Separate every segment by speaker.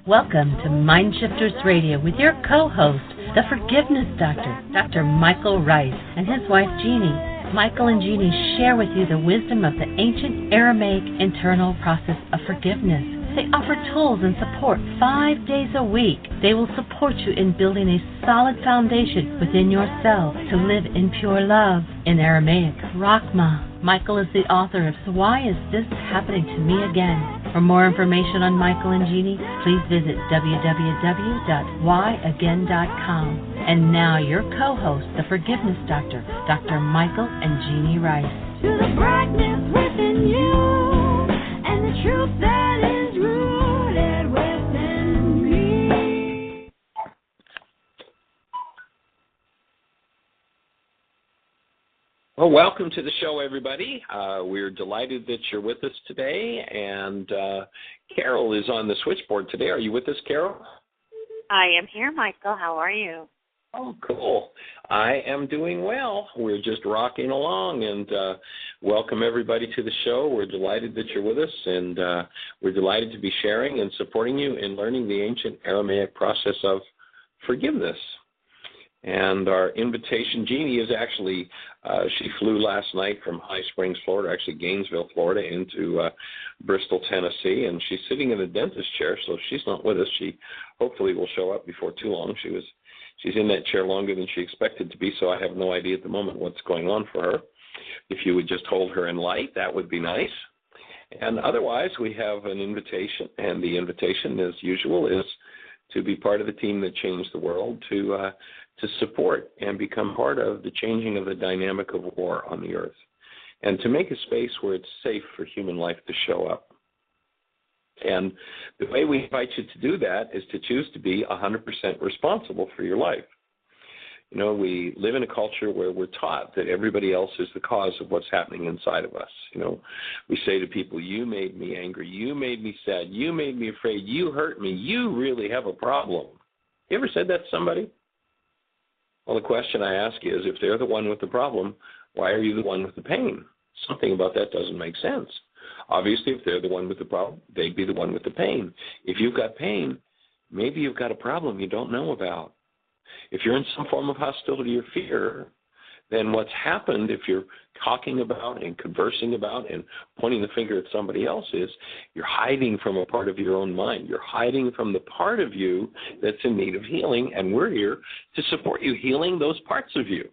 Speaker 1: Welcome to Mindshifters Radio with your co-host, the Forgiveness Doctor, Dr. Michael Ryce, and his wife, Jeanie. Michael and Jeanie share with you the wisdom of the ancient Aramaic internal process of forgiveness. They offer tools and support 5 days a week. They will support you in building a solid foundation within yourself to live in pure love. In Aramaic, Rachma. Michael is the author of So Why Is This Happening to Me Again? For more information on Michael and Jeanie, please visit www.whyagain.com. And now your co-host, the Forgiveness Doctor, Dr. Michael and Jeanie Ryce.
Speaker 2: To the brightness within you and the truth that is rooted within me.
Speaker 3: Well, welcome to the show, everybody. We're delighted that you're with us today, and Carol is on the switchboard today. Are you with us, Carol?
Speaker 4: I am here, Michael. How are you?
Speaker 3: Oh, cool. I am doing well. We're just rocking along, and welcome everybody to the show. We're delighted that you're with us, and we're delighted to be sharing and supporting you in learning the ancient Aramaic process of forgiveness. And our invitation, Jeanie is actually, she flew last night from High Springs, Florida, actually Gainesville, Florida, into Bristol, Tennessee, and she's sitting in a dentist chair, so she's not with us. She hopefully will show up before too long. She's in that chair longer than she expected to be, so I have no idea at the moment what's going on for her. If you would just hold her in light, that would be nice. And otherwise, we have an invitation, and the invitation, as usual, is to be part of the team that changed the world, to support and become part of the changing of the dynamic of war on the earth, and to make a space where it's safe for human life to show up. And the way we invite you to do that is to choose to be 100% responsible for your life. You know, we live in a culture where we're taught that everybody else is the cause of what's happening inside of us. You know, we say to people, you made me angry, you made me sad, you made me afraid, you hurt me, you really have a problem. You ever said that to somebody? Well, the question I ask is, if they're the one with the problem, why are you the one with the pain? Something about that doesn't make sense. Obviously, if they're the one with the problem, they'd be the one with the pain. If you've got pain, maybe you've got a problem you don't know about. If you're in some form of hostility or fear, then what's happened, if you're talking about and conversing about and pointing the finger at somebody else, is you're hiding from a part of your own mind. You're hiding from the part of you that's in need of healing, and we're here to support you healing those parts of you.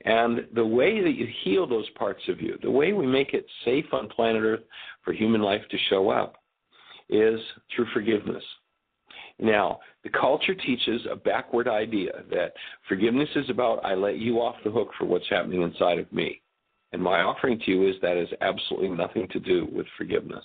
Speaker 3: And the way that you heal those parts of you, the way we make it safe on planet Earth for human life to show up, is through forgiveness. Now, the culture teaches a backward idea that forgiveness is about, I let you off the hook for what's happening inside of me. And my offering to you is that has absolutely nothing to do with forgiveness.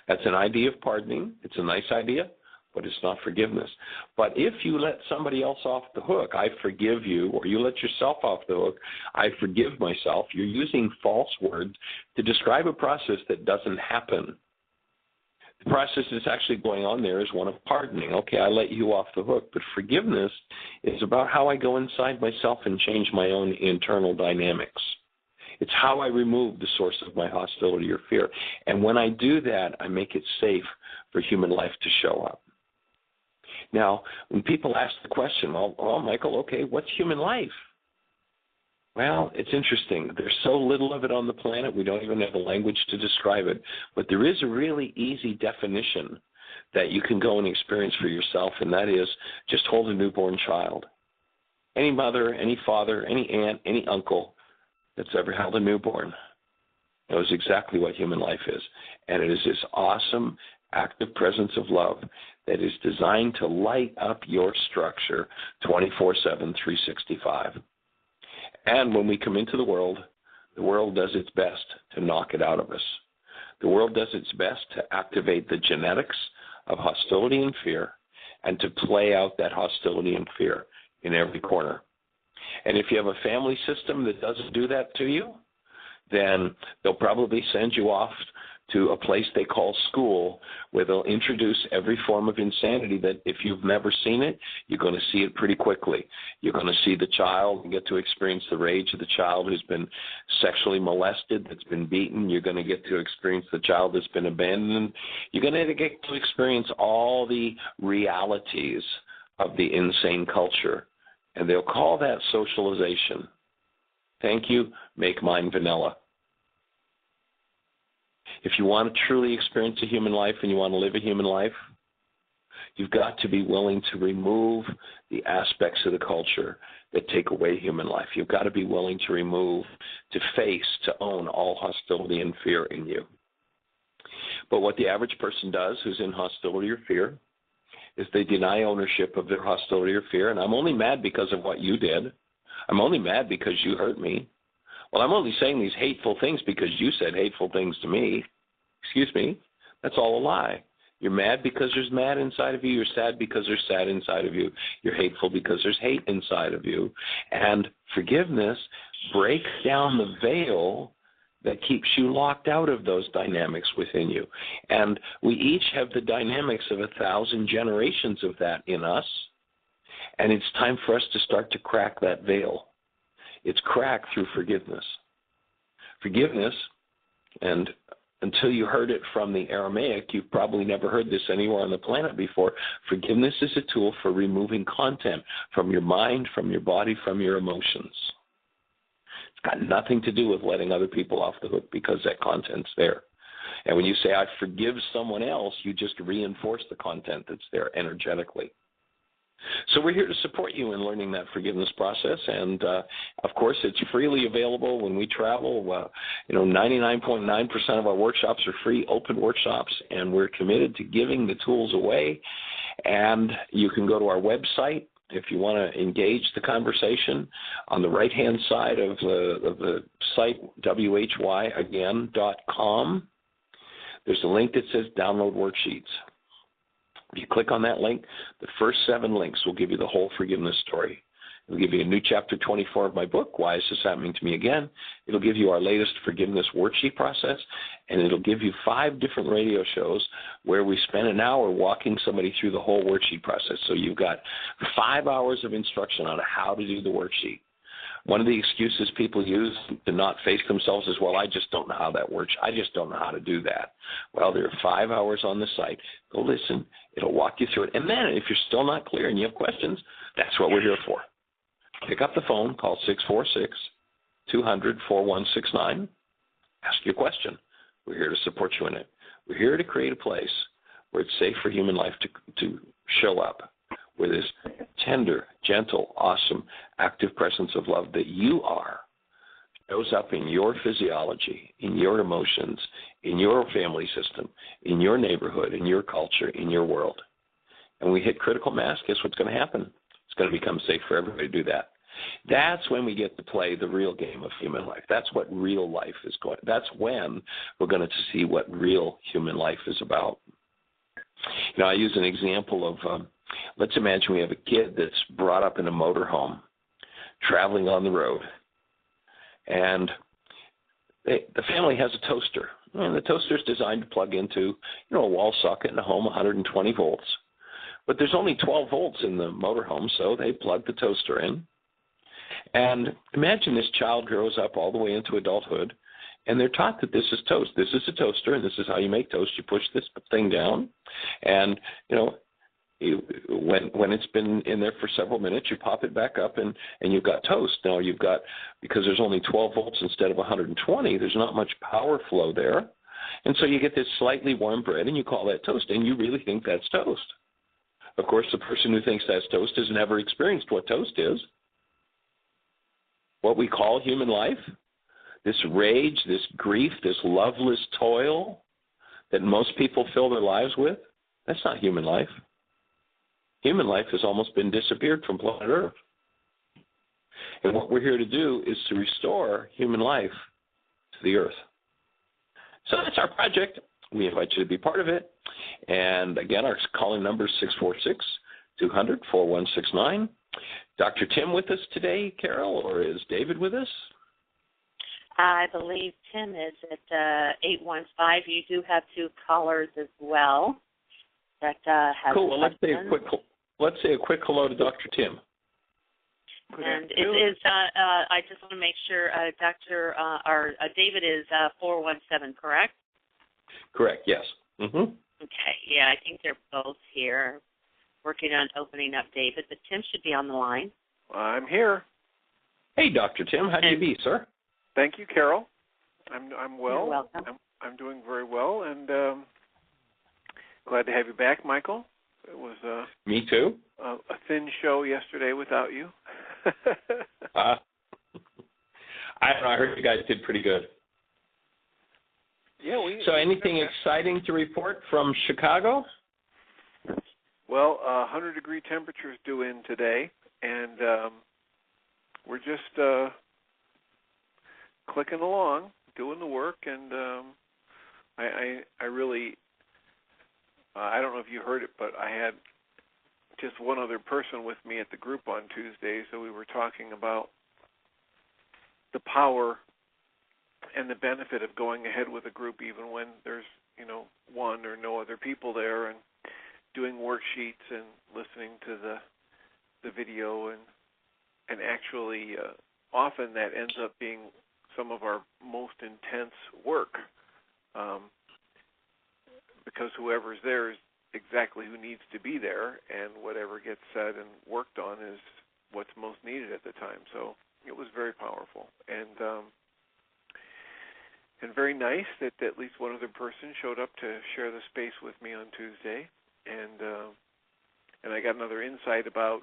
Speaker 3: That's an idea of pardoning. It's a nice idea, but it's not forgiveness. But if you let somebody else off the hook, I forgive you, or you let yourself off the hook, I forgive myself, you're using false words to describe a process that doesn't happen. The process that's actually going on there is one of pardoning. Okay, I let you off the hook, but forgiveness is about how I go inside myself and change my own internal dynamics. It's how I remove the source of my hostility or fear. And when I do that, I make it safe for human life to show up. Now, when people ask the question, well, Michael, okay, what's human life? Well, it's interesting. There's so little of it on the planet, we don't even have the language to describe it. But there is a really easy definition that you can go and experience for yourself, and that is just hold a newborn child. Any mother, any father, any aunt, any uncle that's ever held a newborn knows exactly what human life is. And it is this awesome, active presence of love that is designed to light up your structure 24/7, 365. And when we come into the world does its best to knock it out of us. The world does its best to activate the genetics of hostility and fear and to play out that hostility and fear in every corner. And if you have a family system that doesn't do that to you, then they'll probably send you off to a place they call school, where they'll introduce every form of insanity that if you've never seen it, you're going to see it pretty quickly. You're going to see the child and get to experience the rage of the child who's been sexually molested, that's been beaten. You're going to get to experience the child that's been abandoned. You're going to get to experience all the realities of the insane culture. And they'll call that socialization. Thank you. Make mine vanilla. If you want to truly experience a human life and you want to live a human life, you've got to be willing to remove the aspects of the culture that take away human life. You've got to be willing to remove, to face, to own all hostility and fear in you. But what the average person does who's in hostility or fear is they deny ownership of their hostility or fear, and I'm only mad because of what you did. I'm only mad because you hurt me. Well, I'm only saying these hateful things because you said hateful things to me. Excuse me. That's all a lie. You're mad because there's mad inside of you. You're sad because there's sad inside of you. You're hateful because there's hate inside of you. And forgiveness breaks down the veil that keeps you locked out of those dynamics within you. And we each have the dynamics of 1,000 generations of that in us. And it's time for us to start to crack that veil. It's cracked through forgiveness. Forgiveness, and until you heard it from the Aramaic, you've probably never heard this anywhere on the planet before. Forgiveness is a tool for removing content from your mind, from your body, from your emotions. It's got nothing to do with letting other people off the hook because that content's there. And when you say, I forgive someone else, you just reinforce the content that's there energetically. So we're here to support you in learning that forgiveness process, and of course, it's freely available when we travel. 99.9% of our workshops are free, open workshops, and we're committed to giving the tools away. And you can go to our website if you want to engage the conversation. On the right-hand side of the site, whyagain.com, there's a link that says Download Worksheets. If you click on that link, the first 7 links will give you the whole forgiveness story. It'll give you a new chapter 24 of my book, Why Is This Happening to Me Again? It'll give you our latest forgiveness worksheet process, and it'll give you 5 different radio shows where we spend an hour walking somebody through the whole worksheet process. So you've got 5 hours of instruction on how to do the worksheet. One of the excuses people use to not face themselves is, well, I just don't know how that works. I just don't know how to do that. Well, there are 5 hours on the site. Go listen. It'll walk you through it. And then if you're still not clear and you have questions, that's what we're here for. Pick up the phone, call 646-200-4169. Ask your question. We're here to support you in it. We're here to create a place where it's safe for human life to show up, where this tender, gentle, awesome, active presence of love that you are shows up in your physiology, in your emotions, in your family system, in your neighborhood, in your culture, in your world. And we hit critical mass, guess what's going to happen? It's going to become safe for everybody to do that. That's when we get to play the real game of human life. That's what real life is going. That's when we're going to see what real human life is about. I use an example of, let's imagine we have a kid that's brought up in a motorhome, traveling on the road, and the family has a toaster, and the toaster is designed to plug into, a wall socket in a home, 120 volts. But there's only 12 volts in the motorhome, so they plug the toaster in. And imagine this child grows up all the way into adulthood, and they're taught that this is toast. This is a toaster, and this is how you make toast. You push this thing down, and, when it's been in there for several minutes, you pop it back up, and you've got toast. Now you've got, because there's only 12 volts instead of 120, there's not much power flow there. And so you get this slightly warm bread, and you call that toast, and you really think that's toast. Of course, the person who thinks that's toast has never experienced what toast is. What we call human life, this rage, this grief, this loveless toil that most people fill their lives with, that's not human life. Human life has almost been disappeared from planet Earth. And what we're here to do is to restore human life to the Earth. So that's our project. We invite you to be part of it. And again, our calling number is 646-200-4169. Dr. Tim with us today, Carol, or is David with us?
Speaker 4: I believe Tim is at 815. You do have two callers as well that have
Speaker 3: cool. Well,
Speaker 4: questions.
Speaker 3: let's say a quick hello to Dr. Tim.
Speaker 4: And it is. I just want to make sure, David is 417, correct?
Speaker 3: Correct. Yes. Mm-hmm.
Speaker 4: Okay. Yeah, I think they're both here, working on opening up David. But Tim should be on the line.
Speaker 5: I'm here.
Speaker 3: Hey, Dr. Tim. How do you be, sir?
Speaker 5: Thank you, Carol. I'm well.
Speaker 4: You're welcome.
Speaker 5: I'm doing very well, and glad to have you back, Michael. It was
Speaker 3: Me too.
Speaker 5: A thin show yesterday without you.
Speaker 3: I don't know. I heard you guys did pretty good.
Speaker 5: Yeah.
Speaker 3: So anything exciting to report from Chicago?
Speaker 5: Well, 100-degree temperatures due in today, and we're just clicking along, doing the work, and I really, I don't know if you heard it, but I had just one other person with me at the group on Tuesday, so we were talking about the power and the benefit of going ahead with a group even when there's, one or no other people there, and doing worksheets and listening to the video, and actually often that ends up being some of our most intense work, because whoever's there is exactly who needs to be there, and whatever gets said and worked on is what's most needed at the time. So it was very powerful, and very nice that at least one other person showed up to share the space with me on Tuesday, and I got another insight about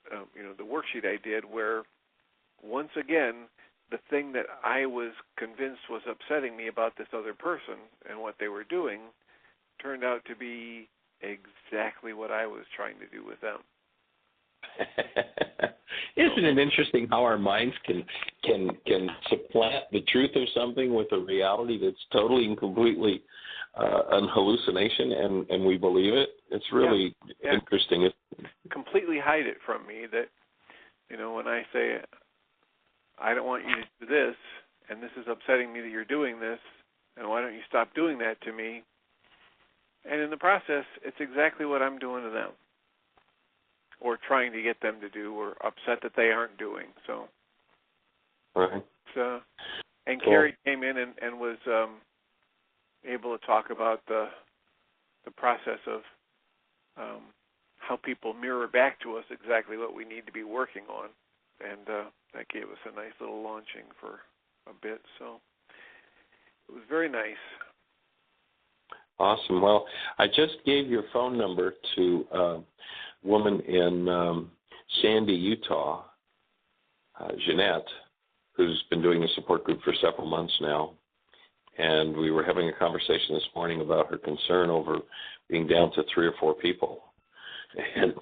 Speaker 5: the worksheet I did, where once again the thing that I was convinced was upsetting me about this other person and what they were doing turned out to be exactly what I was trying to do with them.
Speaker 3: Isn't it interesting how our minds can supplant the truth of something with a reality that's totally and completely an hallucination, and we believe it? It's really interesting.
Speaker 5: Completely hide it from me that, when I say, I don't want you to do this, and this is upsetting me that you're doing this, and why don't you stop doing that to me? And in the process, it's exactly what I'm doing to them, or trying to get them to do, or upset that they aren't doing. So,
Speaker 3: right.
Speaker 5: And cool. Carrie came in and was able to talk about the process of how people mirror back to us exactly what we need to be working on, and that gave us a nice little launching for a bit. So it was very nice.
Speaker 3: Awesome. Well, I just gave your phone number to a woman in Sandy, Utah, Jeanette, who's been doing a support group for several months now. And we were having a conversation this morning about her concern over being down to 3 or 4 people. And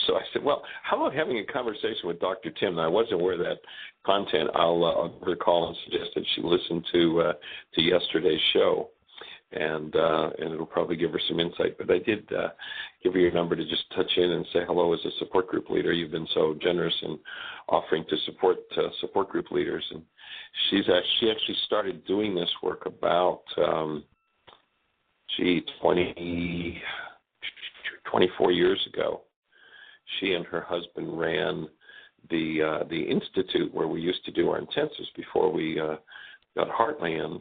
Speaker 3: so I said, well, how about having a conversation with Dr. Tim? Now, I wasn't aware of that content. I'll give her a call and suggest that she listen to yesterday's show. And it'll probably give her some insight. But I did give her your number to just touch in and say hello as a support group leader. You've been so generous in offering to support support group leaders. And she actually started doing this work about 24 years ago. She and her husband ran the institute where we used to do our intensives before we got Heartland.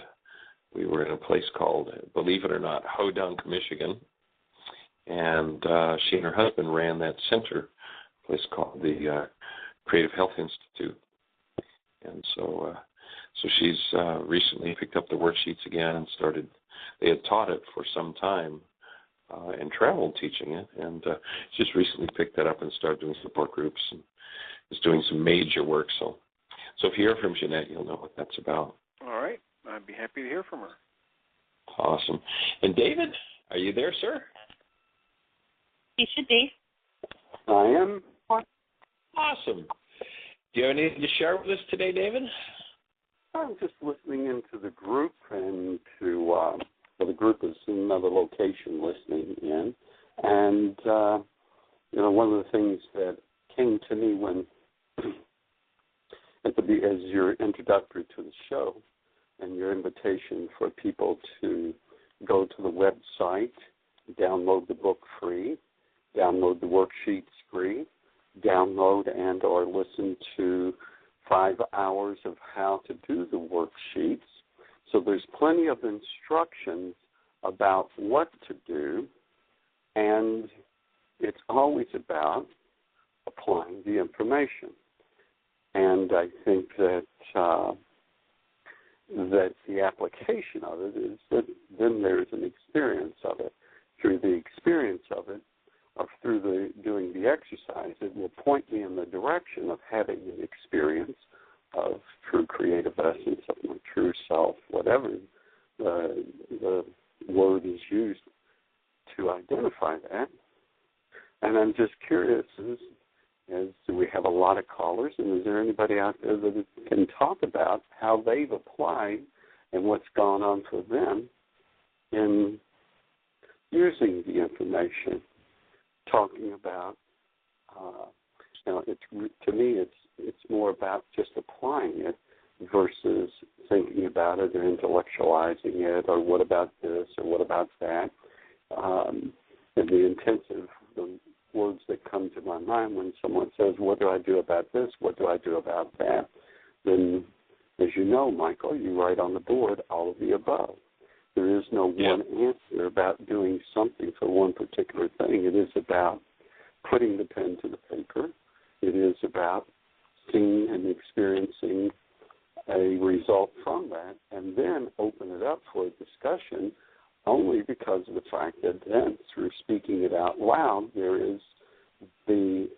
Speaker 3: We were in a place called, believe it or not, Hodunk, Michigan, and she and her husband ran that center, a place called the Creative Health Institute. And so she's recently picked up the worksheets again and started. They had taught it for some time and traveled teaching it, and just recently picked that up and started doing support groups and is doing some major work. So if you hear from Jeanette, you'll know what that's about.
Speaker 5: All right. I'd be happy to hear from her.
Speaker 3: Awesome. And David, are you there, sir?
Speaker 4: He should be.
Speaker 6: I am.
Speaker 3: Awesome. Do you have anything to share with us today, David?
Speaker 6: I'm just listening into the group, and the group is in another location listening in. And, one of the things that came to me when as your introductory to the show and your invitation for people to go to the website, download the book free, download the worksheets free, download and or listen to 5 hours of how to do the worksheets. So there's plenty of instructions about what to do, and it's always about applying the information. And I think that that the application of it is that then there's an experience of it. Through the experience of it, or through doing the exercise, it will point me in the direction of having an experience of true creative essence of my true self, whatever the word is used to identify that. And I'm just curious, as we have a lot of callers, and is there anybody out there that can talk about how they've applied and what's gone on for them in using the information, talking about, to me, it's more about just applying it versus thinking about it or intellectualizing it, or what about this or what about that. And the words that come to my mind when someone says, what do I do about this, what do I do about that, then, as you know, Michael, you write on the board all of the above. There is no one answer about doing something for one particular thing. It is about putting the pen to the paper. It is about seeing and experiencing a result from that, and then open it up for a discussion only because of the fact that then through speaking it out loud, there is the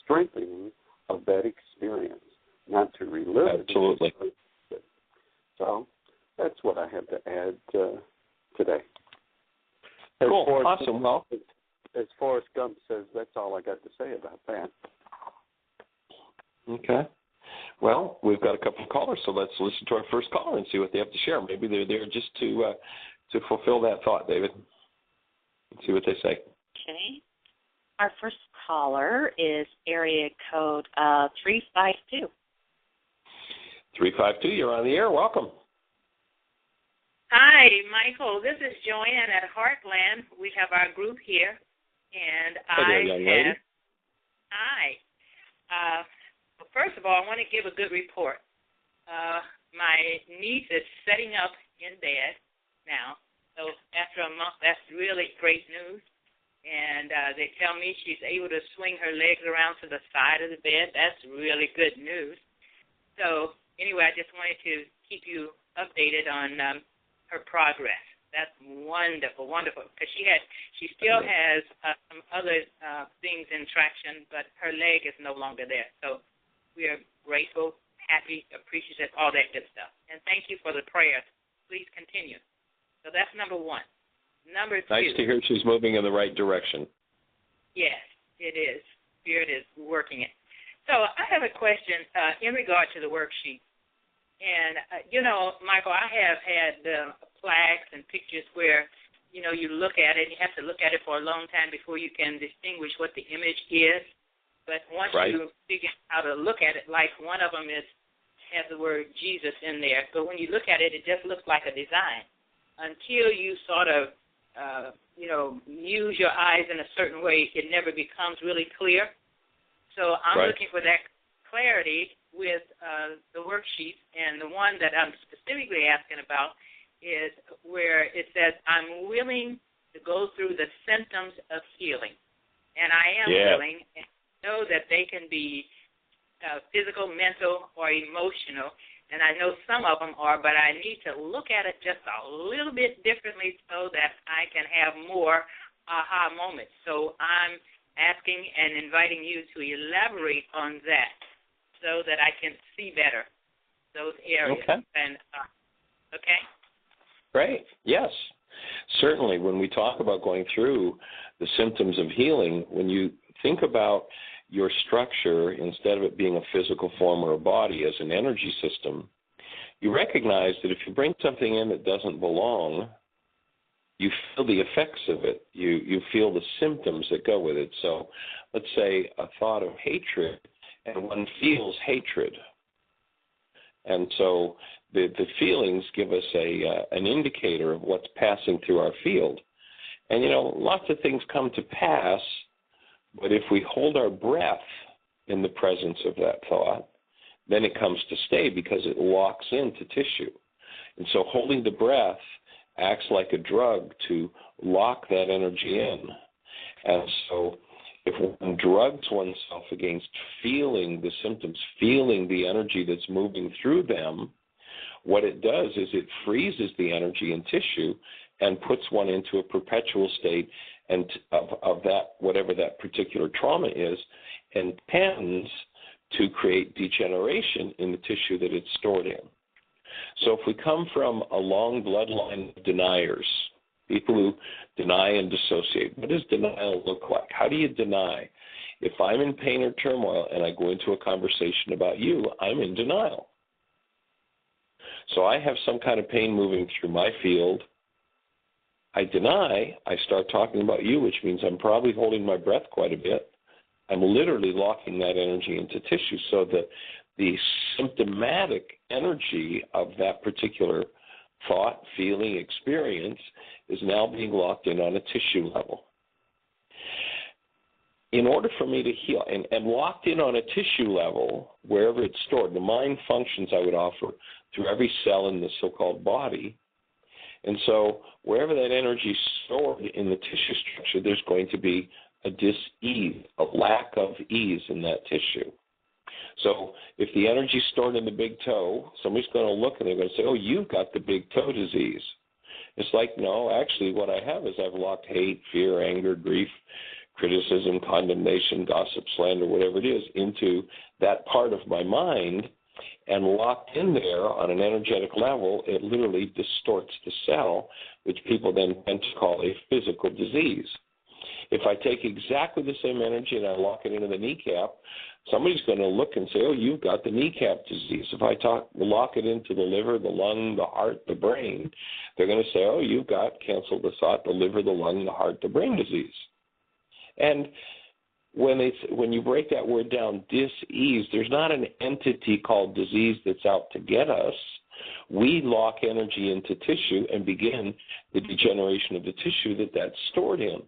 Speaker 6: strengthening of that experience, not to relive it.
Speaker 3: Absolutely.
Speaker 6: So that's what I have to add today.
Speaker 3: Cool. Awesome. Well,
Speaker 6: as Forrest Gump says, that's all I got to say about that.
Speaker 3: Okay. Well, we've got a couple of callers, so let's listen to our first caller and see what they have to share. Maybe they're there just to fulfill that thought, David. Let's see what they say.
Speaker 4: Okay. Our first caller is area code 352.
Speaker 3: 352, you're on the air. Welcome.
Speaker 7: Hi, Michael. This is Joanne at Heartland. We have our group here, and well, first of all, I want to give a good report. My niece is setting up in bed now, so after a month, that's really great news. And they tell me she's able to swing her legs around to the side of the bed. That's really good news. So anyway, I just wanted to keep you updated on her progress. That's wonderful, wonderful. Because she still has some other things in traction, but her leg is no longer there. So we are grateful, happy, appreciative, all that good stuff. And thank you for the prayers. Please continue. So that's number one. Number two.
Speaker 3: Nice to hear she's moving in the right direction.
Speaker 7: Yes, it is. Spirit is working it. So I have a question in regard to the worksheet. And, Michael, I have had flags and pictures where, you look at it, and you have to look at it for a long time before you can distinguish what the image is. But once you figure out how to look at it, like one of them has the word Jesus in there. But when you look at it, it just looks like a design. Until you sort of, use your eyes in a certain way, it never becomes really clear. So I'm looking for that clarity with the worksheet, and the one that I'm specifically asking about is where it says, I'm willing to go through the symptoms of healing. And I am willing, and know that they can be physical, mental, or emotional, and I know some of them are, but I need to look at it just a little bit differently so that I can have more aha moments. So I'm asking and inviting you to elaborate on that so that I can see better those areas.
Speaker 3: Okay.
Speaker 7: And, okay?
Speaker 3: Great. Yes. Certainly, when we talk about going through the symptoms of healing, when you think about your structure, instead of it being a physical form or a body, as an energy system, you recognize that if you bring something in that doesn't belong, you feel the effects of it. You feel the symptoms that go with it. So let's say a thought of hatred, and one feels hatred. And so the feelings give us an indicator of what's passing through our field. And, lots of things come to pass, but if we hold our breath in the presence of that thought, then it comes to stay because it locks into tissue. And so holding the breath acts like a drug to lock that energy in. And so if one drugs oneself against feeling the symptoms, feeling the energy that's moving through them, what it does is it freezes the energy in tissue and puts one into a perpetual state and of that, whatever that particular trauma is, and tends to create degeneration in the tissue that it's stored in. So if we come from a long bloodline of deniers, people who deny and dissociate, what does denial look like? How do you deny? If I'm in pain or turmoil and I go into a conversation about you, I'm in denial. So I have some kind of pain moving through my field. I deny, I start talking about you, which means I'm probably holding my breath quite a bit. I'm literally locking that energy into tissue so that the symptomatic energy of that particular thought, feeling, experience is now being locked in on a tissue level. In order for me to heal, and locked in on a tissue level, wherever it's stored, the mind functions, I would offer, through every cell in the so-called body. And so wherever that energy is stored in the tissue structure, there's going to be a dis-ease, a lack of ease in that tissue. So if the energy is stored in the big toe, somebody's going to look and they're going to say, oh, you've got the big toe disease. It's like, no, actually what I have is I've locked hate, fear, anger, grief, criticism, condemnation, gossip, slander, whatever it is, into that part of my mind, and locked in there on an energetic level, it literally distorts the cell, which people then tend to call a physical disease. If I take exactly the same energy and I lock it into the kneecap, somebody's going to look and say, oh, you've got the kneecap disease. If I lock it into the liver, the lung, the heart, the brain, they're going to say, oh, you've got, cancel the thought, the liver, the lung, the heart, the brain disease. And when you break that word down, dis-ease, there's not an entity called disease that's out to get us. We lock energy into tissue and begin the degeneration of the tissue that's stored in.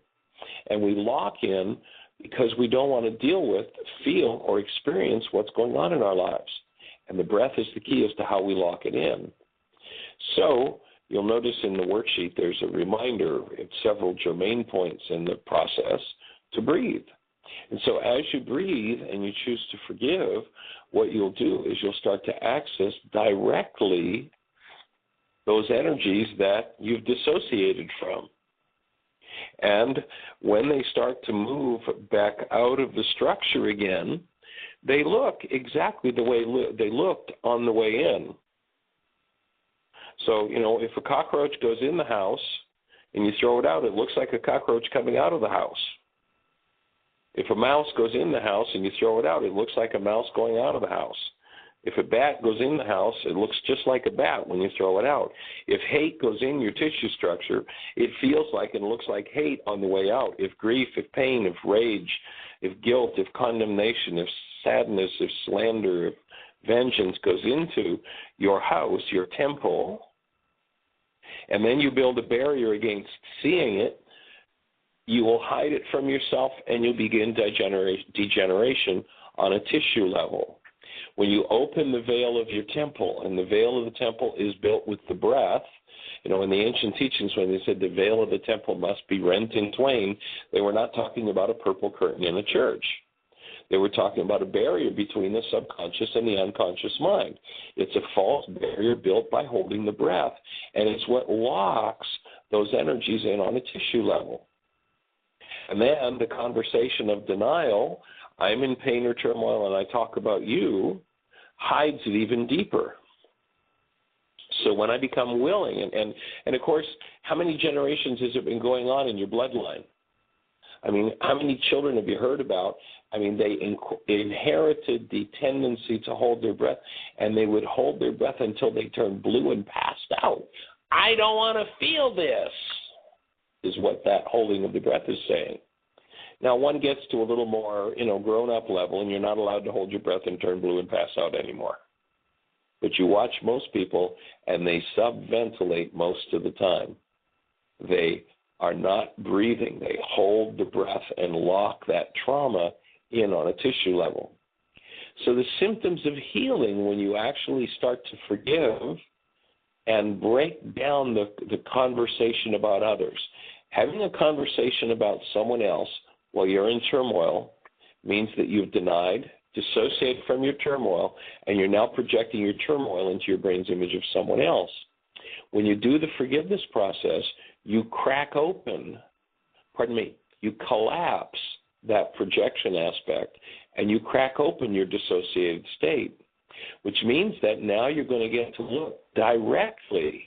Speaker 3: And we lock in because we don't want to deal with, feel, or experience what's going on in our lives. And the breath is the key as to how we lock it in. So you'll notice in the worksheet there's a reminder at several germane points in the process to breathe. And so as you breathe and you choose to forgive, what you'll do is you'll start to access directly those energies that you've dissociated from. And when they start to move back out of the structure again, they look exactly the way they looked on the way in. So, if a cockroach goes in the house and you throw it out, it looks like a cockroach coming out of the house. If a mouse goes in the house and you throw it out, it looks like a mouse going out of the house. If a bat goes in the house, it looks just like a bat when you throw it out. If hate goes in your tissue structure, it feels like and looks like hate on the way out. If grief, if pain, if rage, if guilt, if condemnation, if sadness, if slander, if vengeance goes into your house, your temple, and then you build a barrier against seeing it, you will hide it from yourself and you'll begin degeneration on a tissue level. When you open the veil of your temple, and the veil of the temple is built with the breath, in the ancient teachings when they said the veil of the temple must be rent in twain, they were not talking about a purple curtain in a church. They were talking about a barrier between the subconscious and the unconscious mind. It's a false barrier built by holding the breath, and it's what locks those energies in on a tissue level. And then the conversation of denial, I'm in pain or turmoil and I talk about you, hides it even deeper. So when I become willing, and of course, how many generations has it been going on in your bloodline? I mean, how many children have you heard about? I mean, they inherited the tendency to hold their breath, and they would hold their breath until they turned blue and passed out. I don't want to feel this, is what that holding of the breath is saying. Now, one gets to a little more, grown-up level, and you're not allowed to hold your breath and turn blue and pass out anymore. But you watch most people, and they subventilate most of the time. They are not breathing. They hold the breath and lock that trauma in on a tissue level. So the symptoms of healing, when you actually start to forgive and break down the conversation about others, having a conversation about someone else while you're in turmoil means that you've denied, dissociated from your turmoil, and you're now projecting your turmoil into your brain's image of someone else. When you do the forgiveness process, you crack open, you collapse that projection aspect, and you crack open your dissociated state, which means that now you're going to get to look directly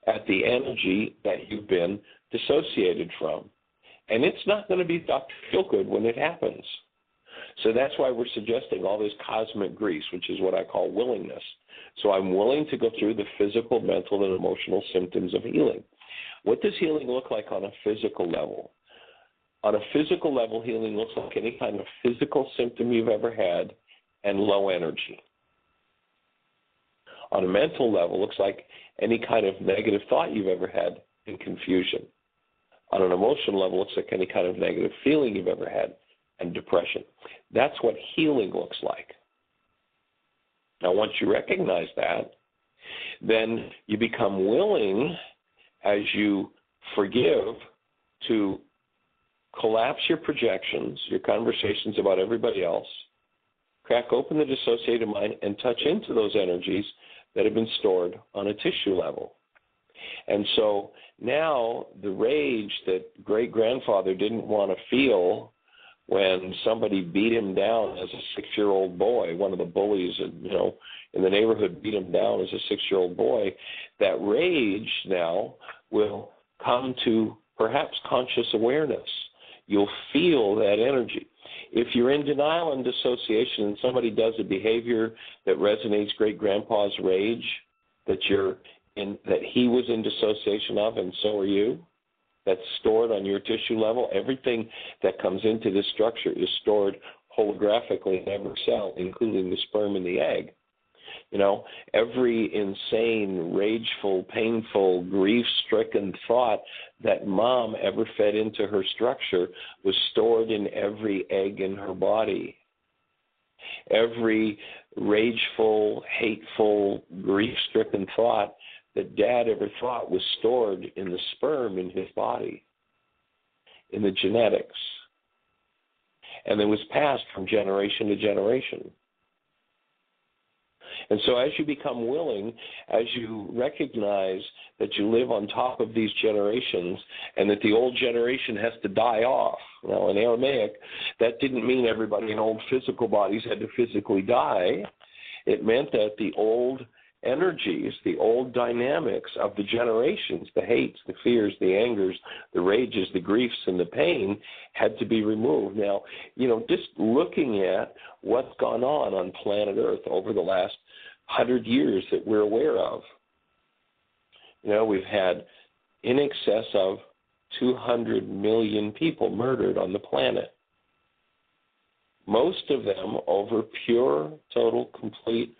Speaker 3: at the energy that you've been dissociated from. And it's not going to be Dr. Feelgood when it happens. So that's why we're suggesting all this cosmic grease, which is what I call willingness. So I'm willing to go through the physical, mental, and emotional symptoms of healing. What does healing look like on a physical level? On a physical level, healing looks like any kind of physical symptom you've ever had and low energy. On a mental level, it looks like any kind of negative thought you've ever had and confusion. On an emotional level, it looks like any kind of negative feeling you've ever had and depression. That's what healing looks like. Now, once you recognize that, then you become willing, as you forgive, to collapse your projections, your conversations about everybody else, crack open the dissociated mind, and touch into those energies that have been stored on a tissue level. And so now the rage that great-grandfather didn't want to feel when somebody beat him down as a 6-year-old boy, one of the bullies, in the neighborhood beat him down as a 6-year-old boy, that rage now will come to perhaps conscious awareness. You'll feel that energy. If you're in denial and dissociation and somebody does a behavior that resonates great-grandpa's rage, that he was in dissociation of, and so are you, that's stored on your tissue level. Everything that comes into this structure is stored holographically in every cell, including the sperm and the egg. Every insane, rageful, painful, grief-stricken thought that mom ever fed into her structure was stored in every egg in her body. Every rageful, hateful, grief-stricken thought that dad ever thought was stored in the sperm in his body, in the genetics. And it was passed from generation to generation. And so as you become willing, as you recognize that you live on top of these generations and that the old generation has to die off. Now, in Aramaic, that didn't mean everybody in old physical bodies had to physically die. It meant that the old energies, the old dynamics of the generations, the hates, the fears, the angers, the rages, the griefs, and the pain had to be removed. Now, just looking at what's gone on planet Earth over the last 100 years that we're aware of, we've had in excess of 200 million people murdered on the planet. Most of them over pure, total, complete,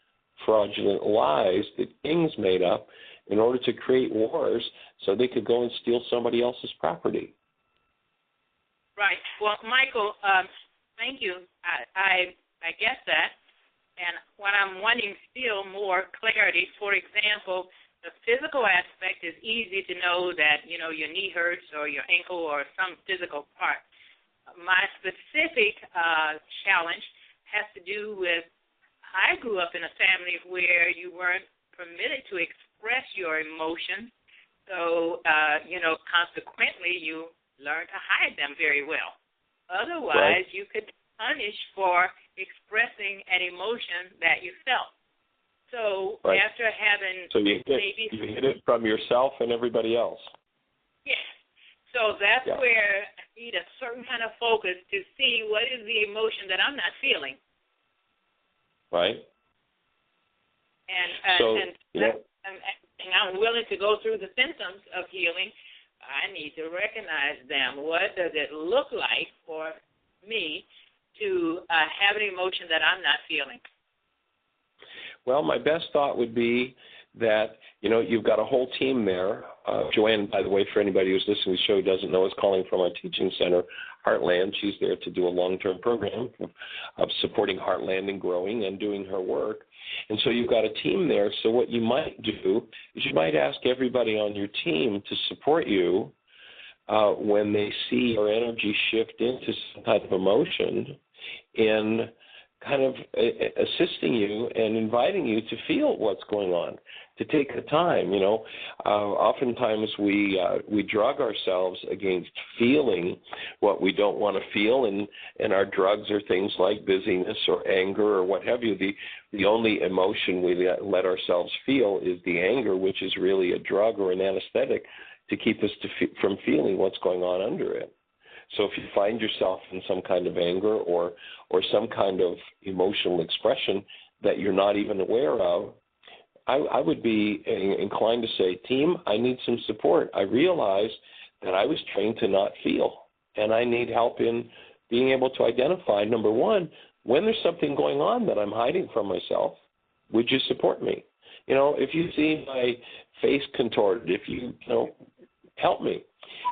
Speaker 3: fraudulent lies that kings made up in order to create wars so they could go and steal somebody else's property.
Speaker 7: Right. Well, Michael, thank you. I guess that. And what I'm wanting still more clarity, for example, the physical aspect is easy to know that, your knee hurts or your ankle or some physical part. My specific challenge has to do with I grew up in a family where you weren't permitted to express your emotions. So, consequently, you learned to hide them very well. Otherwise,
Speaker 3: right.
Speaker 7: You could be punished for expressing an emotion that you felt. So,
Speaker 3: right.
Speaker 7: After having
Speaker 3: you hid it from yourself and everybody else.
Speaker 7: Yes. So that's
Speaker 3: yeah.
Speaker 7: where I need a certain kind of focus to see what is the emotion that I'm not feeling.
Speaker 3: Right.
Speaker 7: And I'm willing to go through the symptoms of healing. I need to recognize them. What does it look like for me to have an emotion that I'm not feeling?
Speaker 3: Well, my best thought would be that, you've got a whole team there. Joanne, by the way, for anybody who's listening to the show who doesn't know, is calling from our teaching center, Heartland. She's there to do a long-term program of supporting Heartland and growing and doing her work. And so you've got a team there. So what you might do is you might ask everybody on your team to support you when they see your energy shift into some type of emotion in kind of assisting you and inviting you to feel what's going on, to take the time. Oftentimes we drug ourselves against feeling what we don't want to feel, and our drugs are things like busyness or anger or what have you. The only emotion we let ourselves feel is the anger, which is really a drug or an anesthetic to keep us from feeling what's going on under it. So if you find yourself in some kind of anger or some kind of emotional expression that you're not even aware of, I would be inclined to say, team, I need some support. I realize that I was trained to not feel, and I need help in being able to identify, number one, when there's something going on that I'm hiding from myself, would you support me? If you see my face contorted, if you help me.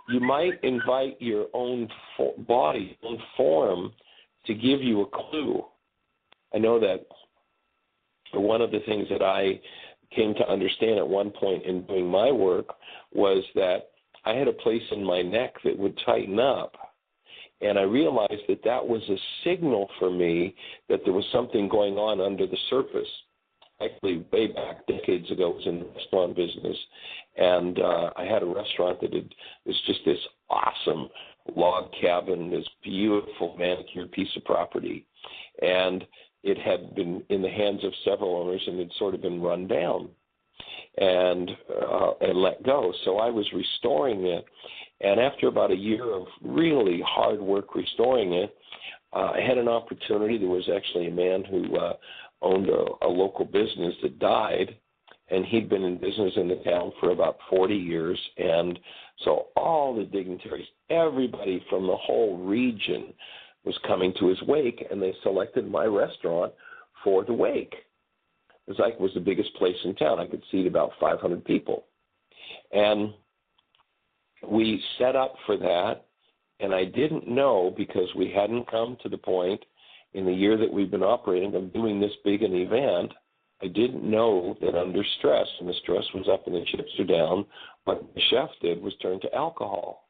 Speaker 3: You might invite your own body, own form, to give you a clue. I know that one of the things that I came to understand at one point in doing my work was that I had a place in my neck that would tighten up. And I realized that that was a signal for me that there was something going on under the surface. Actually, way back decades ago, I was in the restaurant business, and I had a restaurant that was just this awesome log cabin, this beautiful manicured piece of property, and it had been in the hands of several owners and had sort of been run down and let go. So I was restoring it, and after about a year of really hard work restoring it, I had an opportunity. There was actually a man who owned a local business that died, and he'd been in business in the town for about 40 years. And so all the dignitaries, everybody from the whole region was coming to his wake, and they selected my restaurant for the wake. It was the biggest place in town. I could seat about 500 people. And we set up for that, and I didn't know, because we hadn't come to the point in the year that we've been operating of doing this big an event, I didn't know that under stress, and the stress was up and the chips are down, what the chef did was turn to alcohol.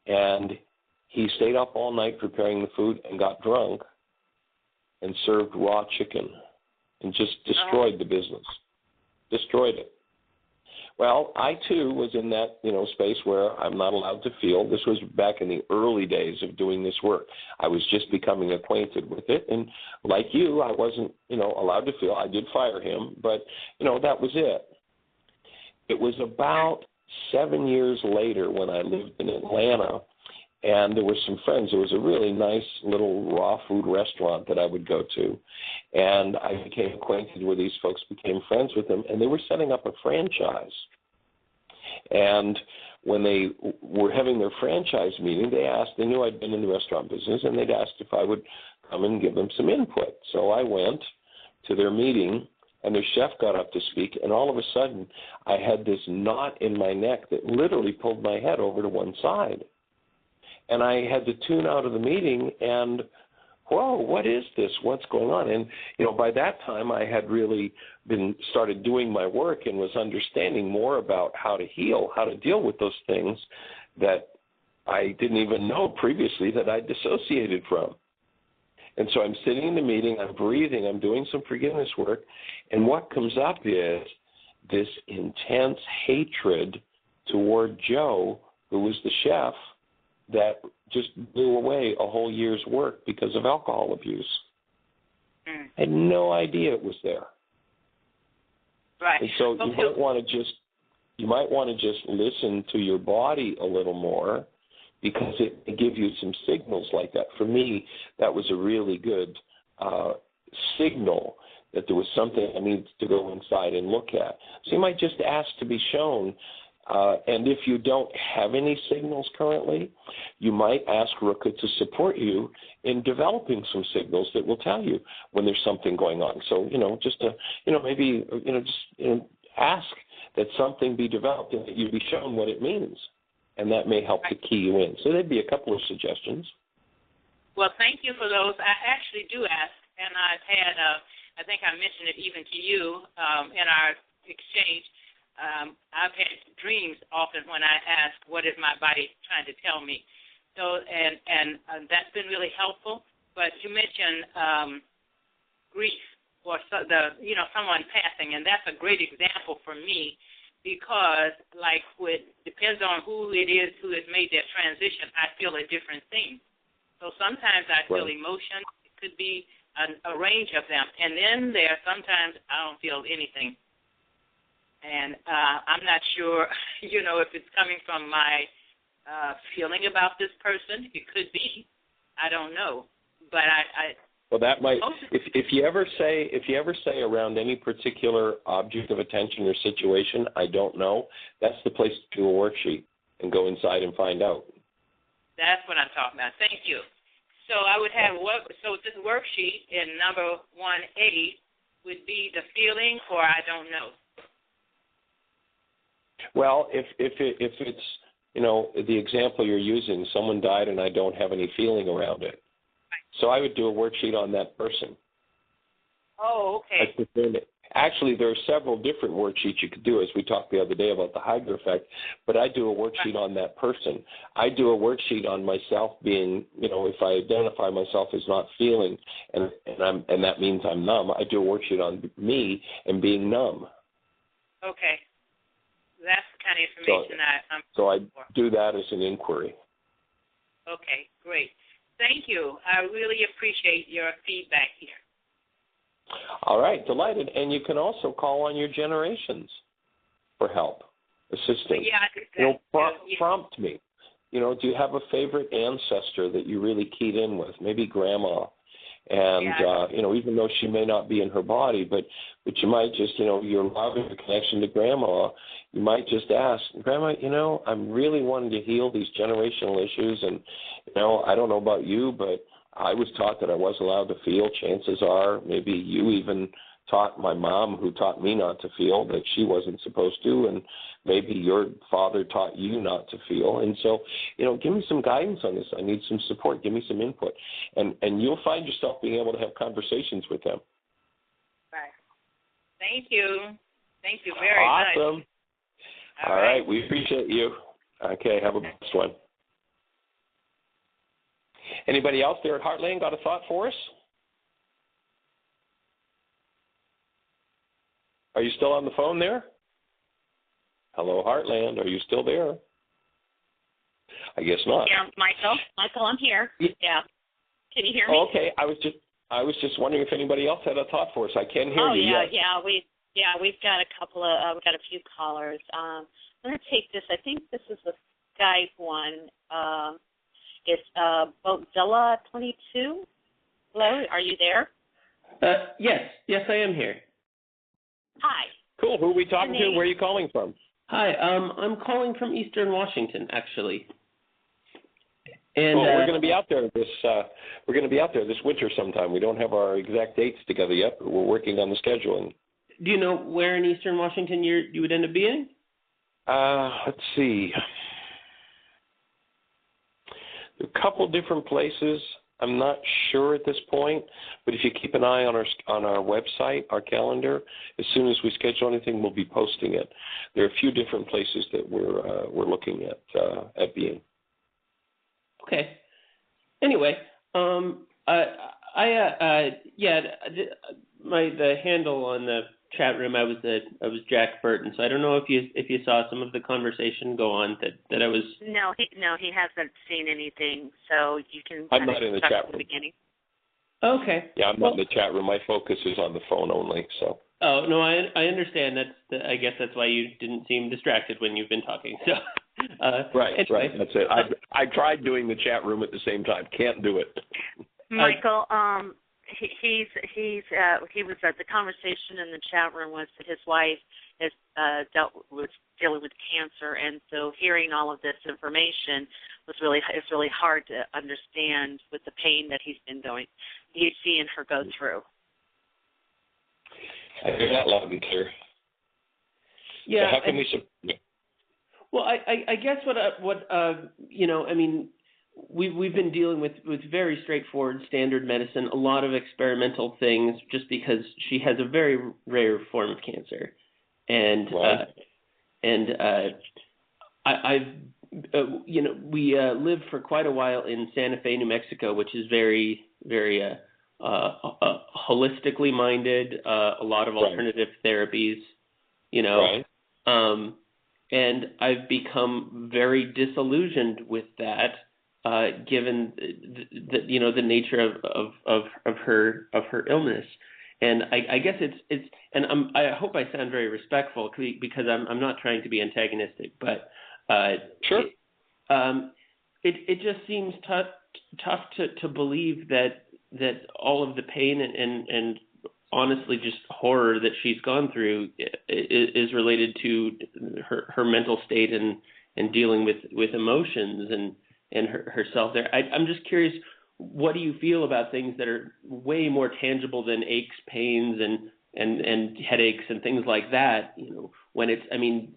Speaker 3: And he stayed up all night preparing the food and got drunk and served raw chicken and just destroyed the business, destroyed it. Well, I, too, was in that, space where I'm not allowed to feel. This was back in the early days of doing this work. I was just becoming acquainted with it. And like you, I wasn't, allowed to feel. I did fire him, but, that was it. It was about 7 years later when I lived in Atlanta, and there were some friends. There was a really nice little raw food restaurant that I would go to, and I became acquainted with these folks, became friends with them, and they were setting up a franchise. And when they were having their franchise meeting, they knew I'd been in the restaurant business, and they'd asked if I would come and give them some input. So I went to their meeting, and their chef got up to speak, and all of a sudden I had this knot in my neck that literally pulled my head over to one side. And I had to tune out of the meeting and, whoa, what is this? What's going on? And, by that time I had really started doing my work and was understanding more about how to heal, how to deal with those things that I didn't even know previously that I dissociated from. And so I'm sitting in the meeting, I'm breathing, I'm doing some forgiveness work, and what comes up is this intense hatred toward Joe, who was the chef, that just blew away a whole year's work because of alcohol abuse. I had no idea it was there.
Speaker 7: Right.
Speaker 3: And so you might want to just listen to your body a little more, because it can give you some signals like that. For me, that was a really good signal that there was something I needed to go inside and look at. So you might just ask to be shown And if you don't have any signals currently, you might ask Ruka to support you in developing some signals that will tell you when there's something going on. So, maybe ask that something be developed and that you be shown what it means. And that may help to key you in. So there'd be a couple of suggestions. Well,
Speaker 7: thank you for those. I actually do ask, and I've had, I think I mentioned it even to you in our exchange. I've had dreams often when I ask, what is my body trying to tell me? So, and that's been really helpful. But you mentioned grief or someone passing, and that's a great example for me because, like, it depends on who it is who has made that transition. I feel a different thing. So sometimes I feel emotion. It could be a range of them. And then sometimes I don't feel anything. And I'm not sure, if it's coming from my feeling about this person. It could be. I don't know. But
Speaker 3: Well, that might. If you ever say around any particular object of attention or situation, I don't know. That's the place to do a worksheet and go inside and find out.
Speaker 7: That's what I'm talking about. Thank you. So I would have this worksheet in number 1A would be the feeling or I don't know.
Speaker 3: Well, if it's the example you're using, someone died and I don't have any feeling around it. So I would do a worksheet on that person.
Speaker 7: Oh, okay.
Speaker 3: Actually, there are several different worksheets you could do, as we talked the other day about the Hydra effect, but I do a worksheet on that person. I do a worksheet on myself being, if I identify myself as not feeling, and that means I'm numb, I do a worksheet on me and being numb.
Speaker 7: Okay. That's the kind of information I'm
Speaker 3: So I
Speaker 7: for.
Speaker 3: do that as an inquiry.
Speaker 7: Okay, great. Thank you. I really appreciate your feedback here.
Speaker 3: All right, delighted. And you can also call on your generations for help, assistance.
Speaker 7: Yeah,
Speaker 3: prompt me. Do you have a favorite ancestor that you really keyed in with? Maybe grandma. And, even though she may not be in her body, but you might just, your love and your connection to grandma, you might just ask, Grandma, I'm really wanting to heal these generational issues. And, I don't know about you, but I was taught that I wasn't allowed to feel. Chances are maybe you even taught my mom, who taught me not to feel, that she wasn't supposed to, and maybe your father taught you not to feel. And so, give me some guidance on this. I need some support. Give me some input. And you'll find yourself being able to have conversations with them.
Speaker 7: Right. Thank you. Thank you very much.
Speaker 3: Awesome. All right. We appreciate you. Okay, have a blessed one. Anybody else there at Heartland got a thought for us? Are you still on the phone there? Hello, Heartland. Are you still there? I guess not.
Speaker 4: Yeah, Michael, I'm here. Yeah. Can you hear me?
Speaker 3: Okay. I was just wondering if anybody else had a thought for us. I can hear you.
Speaker 4: We've got we've got a few callers. I'm going to take this. I think this is the Skype one. It's Boatzilla 22. Hello, are you there?
Speaker 8: Yes, I am here.
Speaker 4: Hi.
Speaker 3: Cool. Who are we talking to? Where are you calling from?
Speaker 8: Hi, I'm calling from Eastern Washington, actually. And
Speaker 3: we're going to be out there this winter sometime. We don't have our exact dates together yet, but we're working on the scheduling.
Speaker 8: Do you know where in Eastern Washington you would end up being?
Speaker 3: Let's see. A couple different places. I'm not sure at this point, but if you keep an eye on our website, our calendar, as soon as we schedule anything, we'll be posting it. There are a few different places that we're looking at being.
Speaker 8: Okay. Anyway, the handle on the chat room, I was Jack Burton. So I don't know if you saw some of the conversation go on that I was.
Speaker 4: No, he hasn't seen anything. So you can.
Speaker 3: I'm not in the chat room.
Speaker 4: Beginning.
Speaker 8: Okay.
Speaker 3: Yeah, I'm not in the chat room. My focus is on the phone only. So.
Speaker 8: Oh no, I understand. I guess that's why you didn't seem distracted when you've been talking. So.
Speaker 3: Right.
Speaker 8: Anyway.
Speaker 3: Right. That's it. I tried doing the chat room at the same time. Can't do it.
Speaker 4: Michael, he was at the conversation in the chat room was that his wife has dealing with cancer, and so hearing all of this information is really hard to understand with the pain that he's seeing her go through.
Speaker 3: I hear that loud and clear.
Speaker 8: Yeah.
Speaker 3: So how can we support?
Speaker 8: Well, I guess we've been dealing with very straightforward standard medicine, a lot of experimental things, just because she has a very rare form of cancer, and we lived for quite a while in Santa Fe, New Mexico, which is very, very holistically minded, a lot of alternative therapies, and I've become very disillusioned with that, given the nature of her illness. And I guess it's I hope I sound very respectful, because I'm not trying to be antagonistic, but
Speaker 3: sure.
Speaker 8: It just seems tough to believe that all of the pain and honestly just horror that she's gone through is related to her mental state and dealing with emotions and herself there. I'm just curious, what do you feel about things that are way more tangible than aches, pains, and headaches and things like that? When this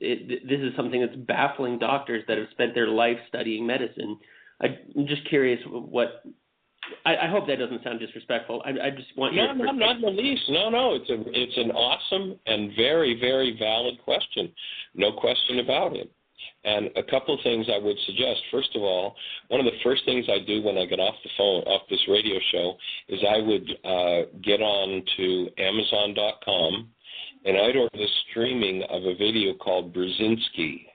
Speaker 8: is something that's baffling doctors that have spent their life studying medicine. I'm just curious what. I hope that doesn't sound disrespectful. I just want your perspective.
Speaker 3: No, not in the least. No. It's an awesome and very, very valid question. No question about it. And a couple of things I would suggest. First of all, one of the first things I do when I get off the phone, off this radio show, is I would get on to Amazon.com, and I'd order the streaming of a video called Brzezinski,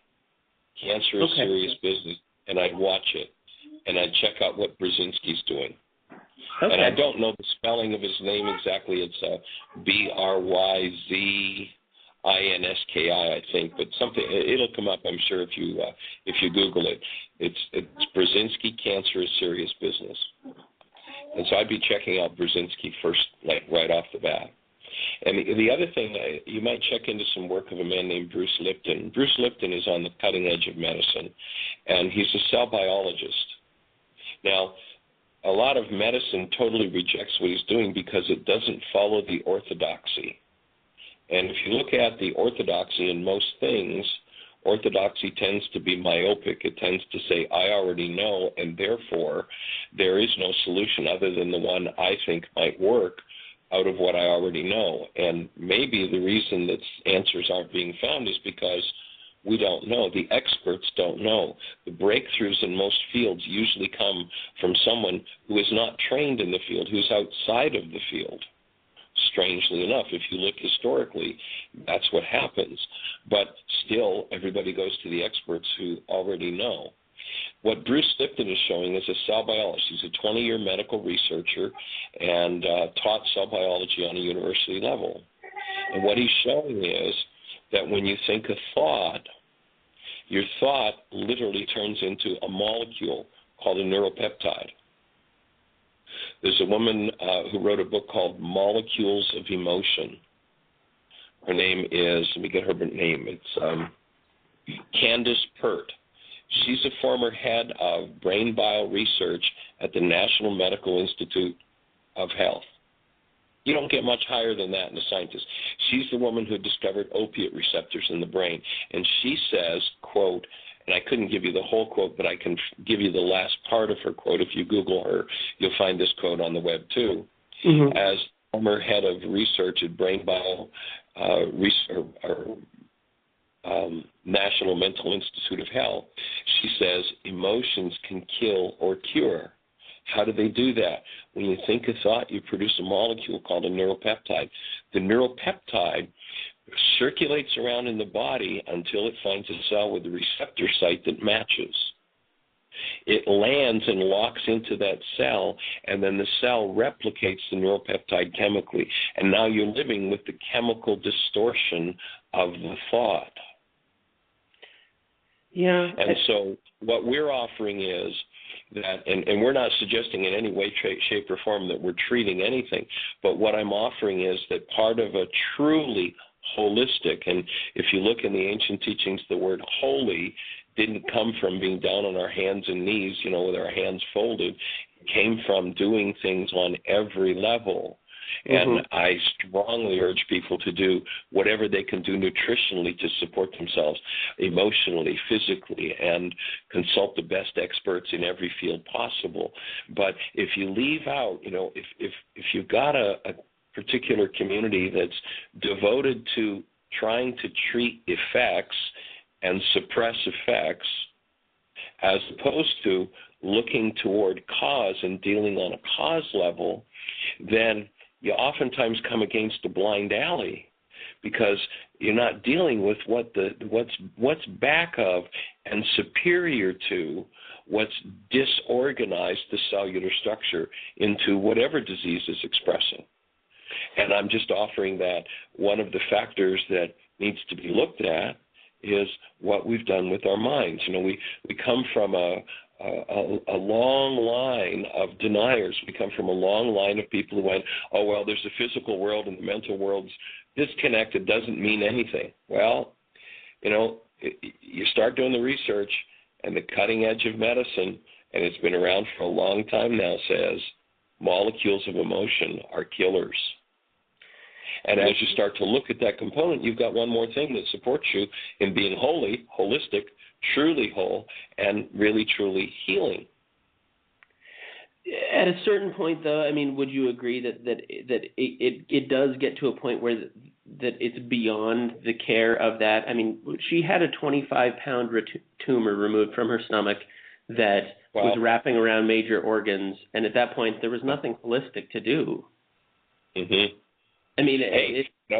Speaker 3: Cancer is Serious Business, and I'd watch it, and I'd check out what Brzezinski's doing. Okay. And I don't know the spelling of his name exactly. It's Bryzynski, I think, but something it'll come up, I'm sure, if you Google it. It's Brzezinski, Cancer is Serious Business. And so I'd be checking out Brzezinski first, like right off the bat. And the other thing, you might check into some work of a man named Bruce Lipton. Bruce Lipton is on the cutting edge of medicine, and he's a cell biologist. Now, a lot of medicine totally rejects what he's doing because it doesn't follow the orthodoxy. And if you look at the orthodoxy in most things, orthodoxy tends to be myopic. It tends to say, I already know, and therefore there is no solution other than the one I think might work out of what I already know. And maybe the reason that answers aren't being found is because we don't know. The experts don't know. The breakthroughs in most fields usually come from someone who is not trained in the field, who's outside of the field. Strangely enough, if you look historically, that's what happens. But still, everybody goes to the experts who already know. What Bruce Lipton is showing is a cell biologist. He's a 20-year medical researcher and taught cell biology on a university level. And what he's showing is that when you think a thought, your thought literally turns into a molecule called a neuropeptide. There's a woman who wrote a book called Molecules of Emotion. Her name is, let me get her name, it's Candace Pert. She's a former head of brain bio research at the National Medical Institute of Health. You don't get much higher than that in a scientist. She's the woman who discovered opiate receptors in the brain. And she says, quote, and I couldn't give you the whole quote, but I can give you the last part of her quote. If you Google her, you'll find this quote on the web too. Mm-hmm. As former head of research at Brain Bio National Mental Institute of Health, she says emotions can kill or cure. How do they do that? When you think a thought, you produce a molecule called a neuropeptide. The neuropeptide circulates around in the body until it finds a cell with a receptor site that matches. It lands and locks into that cell, and then the cell replicates the neuropeptide chemically. And now you're living with the chemical distortion of the thought. Yeah. And so what we're offering is that, and we're not suggesting in any way, shape, or form that we're treating anything, but what I'm offering is that part of a truly holistic. And if you look in the ancient teachings, the word holy didn't come from being down on our hands and knees, with our hands folded. It came from doing things on every level. And I strongly urge people to do whatever they can do nutritionally to support themselves, emotionally, physically, and consult the best experts in every field possible. But if you leave out, if you've got a particular community that's devoted to trying to treat effects and suppress effects, as opposed to looking toward cause and dealing on a cause level, then you oftentimes come against a blind alley because you're not dealing with what's back of and superior to what's disorganized the cellular structure into whatever disease is expressing. And I'm just offering that one of the factors that needs to be looked at is what we've done with our minds. We come from a long line of deniers. We come from a long line of people who went, oh, well, there's the physical world and the mental world's disconnected, doesn't mean anything. Well, you start doing the research, and the cutting edge of medicine, and it's been around for a long time now, says molecules of emotion are killers. And as you start to look at that component, you've got one more thing that supports you in being holy, holistic, truly whole, and really, truly healing.
Speaker 8: At a certain point, though, would you agree that it does get to a point where that it's beyond the care of that? She had a 25-pound tumor removed from her stomach that was wrapping around major organs, and at that point, there was nothing holistic to do.
Speaker 3: Mm-hmm.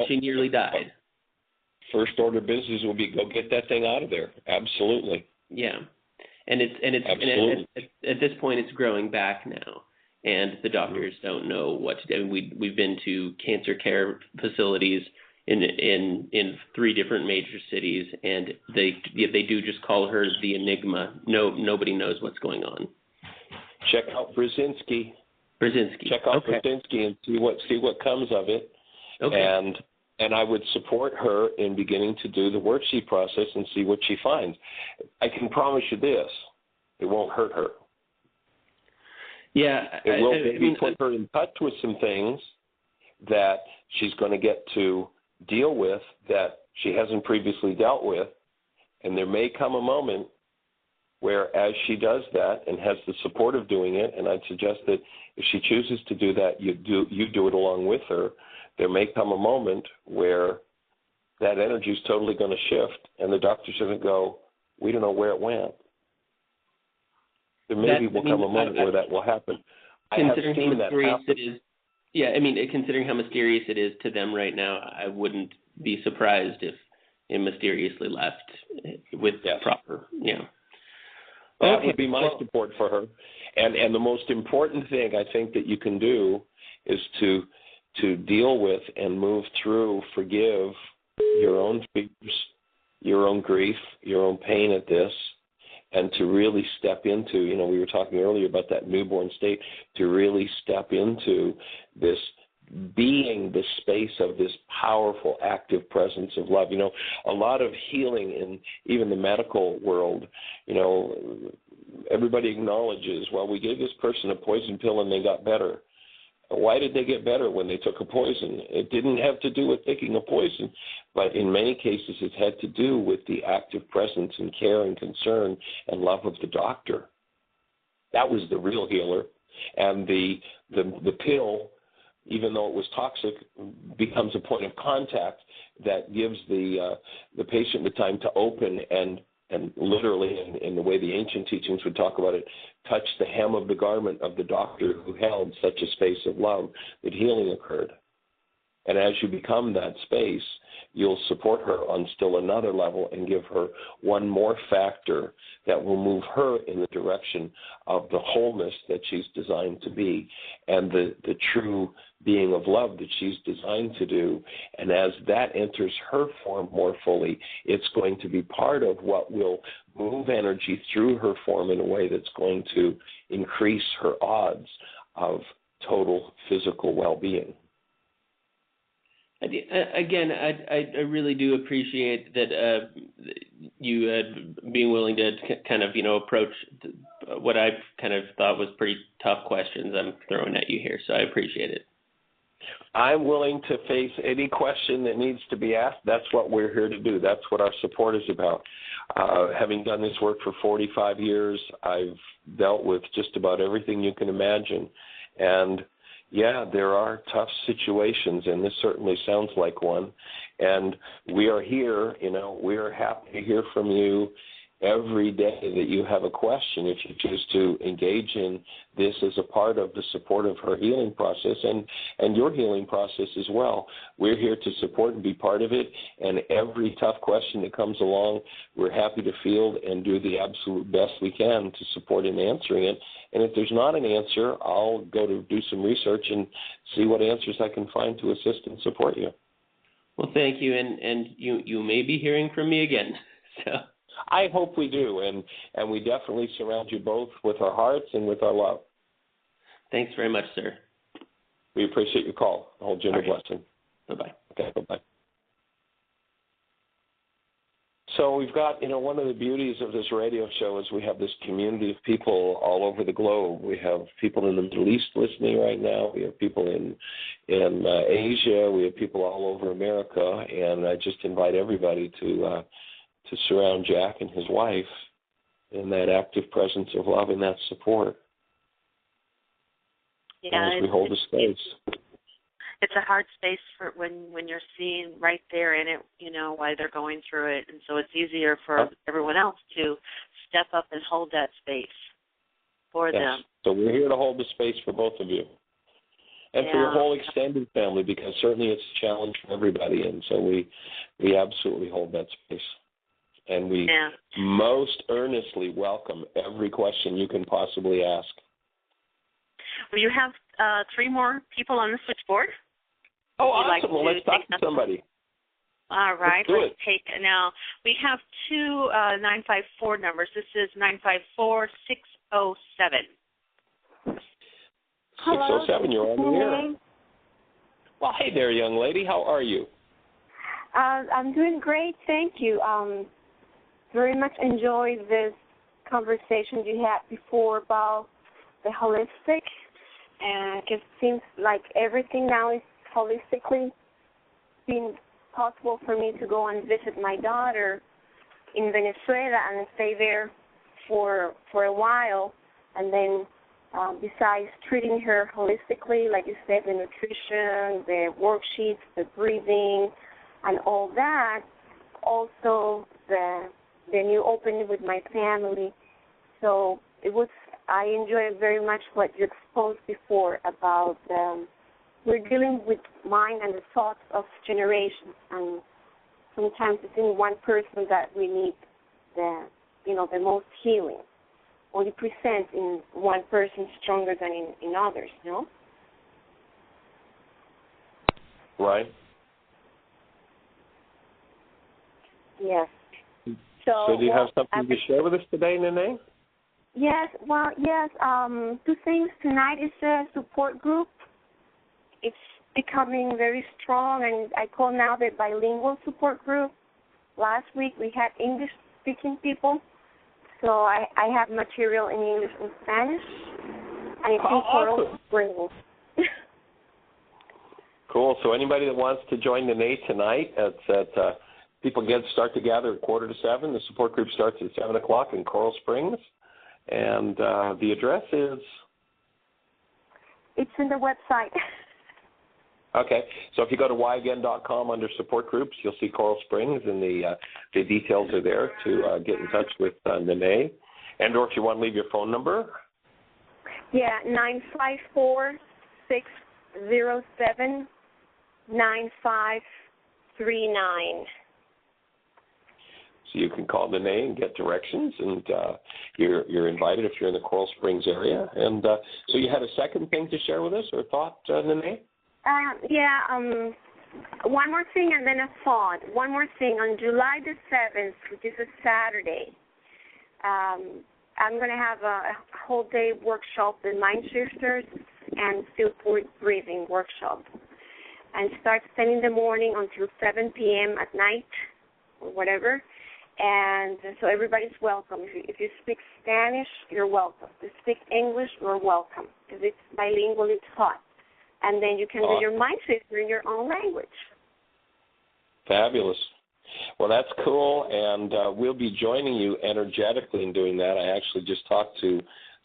Speaker 8: She nearly died.
Speaker 3: First order business will be go get that thing out of there. Absolutely.
Speaker 8: Yeah, and at this point it's growing back now, and the doctors don't know what to do. We've been to cancer care facilities in 3 different major cities, and they do just call her the enigma. Nobody knows what's going on.
Speaker 3: Check out Brzezinski. Check out
Speaker 8: Okay.
Speaker 3: Brzezinski and see what comes of it.
Speaker 8: Okay.
Speaker 3: And I would support her in beginning to do the worksheet process and see what she finds. I can promise you this: it won't hurt her.
Speaker 8: Yeah,
Speaker 3: it will maybe put her in touch with some things that she's going to get to deal with that she hasn't previously dealt with, and there may come a moment where, as she does that and has the support of doing it, and I'd suggest that if she chooses to do that, you do it along with her. There may come a moment where that energy is totally going to shift, and the doctors are going to go, we don't know where it went. There will come a moment where that will happen. I have seen that happen.
Speaker 8: Considering how mysterious it is to them right now, I wouldn't be surprised if it mysteriously left with proper,
Speaker 3: That would be my support for her. And the most important thing I think that you can do is to deal with and move through, forgive your own fears, your own grief, your own pain at this, and to really step into, we were talking earlier about that newborn state, to really step into this being the space of this powerful, active presence of love. A lot of healing in even the medical world, everybody acknowledges, well, we gave this person a poison pill and they got better. Why did they get better when they took a poison? It didn't have to do with taking a poison, but in many cases it had to do with the active presence and care and concern and love of the doctor. That was the real healer. And the pill, even though it was toxic, becomes a point of contact that gives the patient the time to open and literally, in the way the ancient teachings would talk about it, touch the hem of the garment of the doctor who held such a space of love that healing occurred. And as you become that space, you'll support her on still another level and give her one more factor that will move her in the direction of the wholeness that she's designed to be and the true being of love that she's designed to do. And as that enters her form more fully, it's going to be part of what will move energy through her form in a way that's going to increase her odds of total physical well-being.
Speaker 8: Again, I really do appreciate that you being willing to kind of, approach what I kind of thought was pretty tough questions I'm throwing at you here. So I appreciate it.
Speaker 3: I'm willing to face any question that needs to be asked. That's what we're here to do. That's what our support is about. Having done this work for 45 years, I've dealt with just about everything you can imagine. And yeah, there are tough situations, and this certainly sounds like one. And we are here, we are happy to hear from you every day that you have a question, if you choose to engage in this as a part of the support of her healing process and your healing process as well. We're here to support and be part of it, and every tough question that comes along, we're happy to field and do the absolute best we can to support in answering it. And if there's not an answer, I'll go to do some research and see what answers I can find to assist and support you.
Speaker 8: Well, thank you, and you may be hearing from me again. So
Speaker 3: I hope we do, and we definitely surround you both with our hearts and with our love.
Speaker 8: Thanks very much, sir.
Speaker 3: We appreciate your call. I'll hold you in a blessing.
Speaker 8: Bye-bye.
Speaker 3: Okay, bye-bye. So we've got, one of the beauties of this radio show is we have this community of people all over the globe. We have people in the Middle East listening right now. We have people in Asia. We have people all over America. And I just invite everybody to surround Jack and his wife in that active presence of love and that support.
Speaker 4: Yeah,
Speaker 3: as we hold the space.
Speaker 4: It's a hard space for when you're seeing right there in it, why they're going through it, and so it's easier for everyone else to step up and hold that space for them.
Speaker 3: So we're here to hold the space for both of you. And for your whole extended family, because certainly it's a challenge for everybody, and so we absolutely hold that space. And we most earnestly welcome every question you can possibly ask.
Speaker 4: Well, you have 3 more people on the switchboard.
Speaker 3: Oh, awesome. Well, let's talk to somebody.
Speaker 4: All right.
Speaker 3: Let's
Speaker 4: take it. Now, we have 2 954 numbers. This is 954-607.
Speaker 3: 607, you're on the air. Well, hey there, young lady. How are you?
Speaker 9: I'm doing great, thank you. Very much enjoyed this conversation you had before about the holistic, and it just seems like everything now is holistically being possible for me to go and visit my daughter in Venezuela and stay there for a while, and then besides treating her holistically, like you said, the nutrition, the worksheets, the breathing, and all that, also the new opening with my family. So I enjoyed very much what you exposed before about we're dealing with mind and the thoughts of generations, and sometimes it's in one person that we need the most healing, or you present in one person stronger than in others, no?
Speaker 3: Right.
Speaker 9: Yes.
Speaker 3: So do you have something to share with us today, Nene?
Speaker 9: Yes. Well, yes. 2 things. Tonight is a support group. It's becoming very strong, and I call now the bilingual support group. Last week we had English-speaking people, so I have material in English and Spanish, and it's in Coral Springs.
Speaker 3: Cool. So anybody that wants to join Nene tonight, people start to gather at 6:45. The support group starts at 7 o'clock in Coral Springs, and the address is.
Speaker 9: It's in the website.
Speaker 3: Okay, so if you go to whyagain.com under support groups, you'll see Coral Springs, and the details are there to get in touch with Nene. And or if you want to leave your phone number.
Speaker 9: Yeah, 954-607-9539.
Speaker 3: So you can call Nene and get directions, and you're invited if you're in the Coral Springs area. And so you had a second thing to share with us, or thought, Nene?
Speaker 9: One more thing and then a thought. One more thing. On July the 7th, which is a Saturday, I'm going to have a whole day workshop with Mind Shifters and Still Breathing workshop. and starts 10 in the morning until 7 p.m. at night or whatever. And so everybody's welcome. If you speak Spanish, you're welcome. If you speak English, you're welcome, because it's bilingually taught. And then you can do your mind sister in your own language.
Speaker 3: Fabulous. Well, that's cool, and we'll be joining you energetically in doing that. I actually just talked to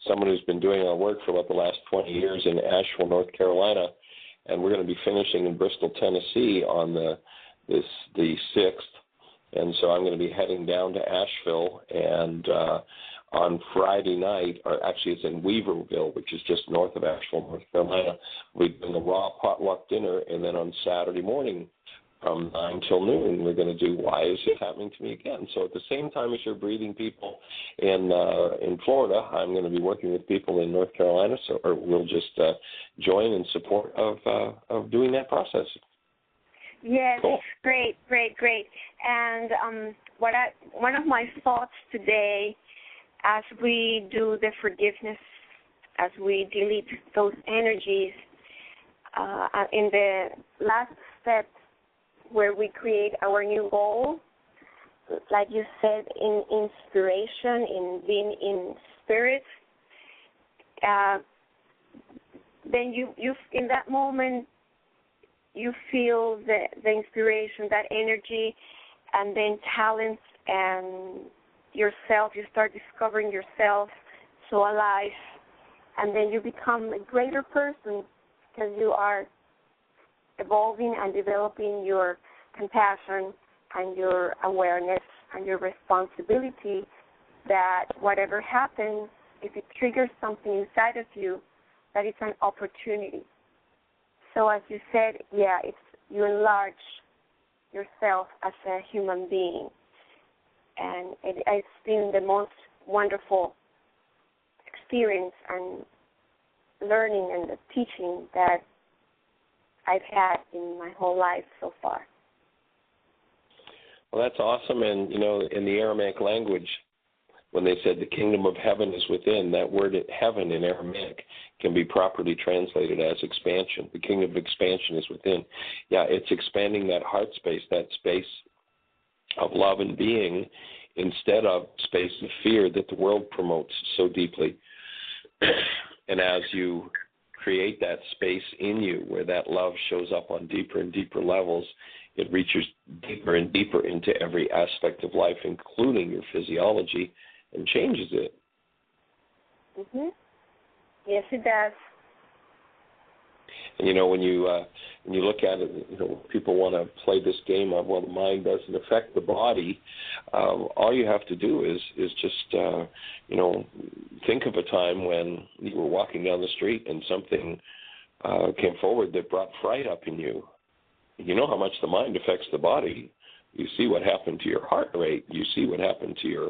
Speaker 3: someone who's been doing our work for about the last 20 years in Asheville, North Carolina, and we're going to be finishing in Bristol, Tennessee on the 6th, and so I'm going to be heading down to Asheville, and on Friday night, or actually it's in Weaverville, which is just north of Asheville, North Carolina, we're doing a raw potluck dinner, and then on Saturday morning, from 9 till noon, we're going to do Why Is It Happening to Me Again? So at the same time as you're breathing people in Florida, I'm going to be working with people in North Carolina, or we'll just join in support of doing that process.
Speaker 9: Yes,
Speaker 3: cool.
Speaker 9: Great. And one of my thoughts today, as we do the forgiveness, as we delete those energies, in the last step, where we create our new goal, like you said, in inspiration, in being in spirit, then you in that moment you feel the inspiration, that energy, and then talents and yourself. You start discovering yourself so alive, and then you become a greater person because you are evolving and developing your compassion and your awareness and your responsibility that whatever happens, if it triggers something inside of you, that it's an opportunity. So as you said, you enlarge yourself as a human being. And it's been the most wonderful experience and learning and the teaching that I've had in my whole life so far.
Speaker 3: Well, that's awesome. And, in the Aramaic language, when they said the kingdom of heaven is within, that word heaven in Aramaic can be properly translated as expansion. The kingdom of expansion is within. Yeah, it's expanding that heart space, that space of love and being, instead of space of fear that the world promotes so deeply. And as you create that space in you where that love shows up on deeper and deeper levels, it reaches deeper and deeper into every aspect of life, including your physiology, and changes it.
Speaker 9: Mm-hmm. Yes, it does.
Speaker 3: And when you look at it, people want to play this game of, well, the mind doesn't affect the body. All you have to do is just think of a time when you were walking down the street and something came forward that brought fright up in you. You know how much the mind affects the body. You see what happened to your heart rate. You see what happened to your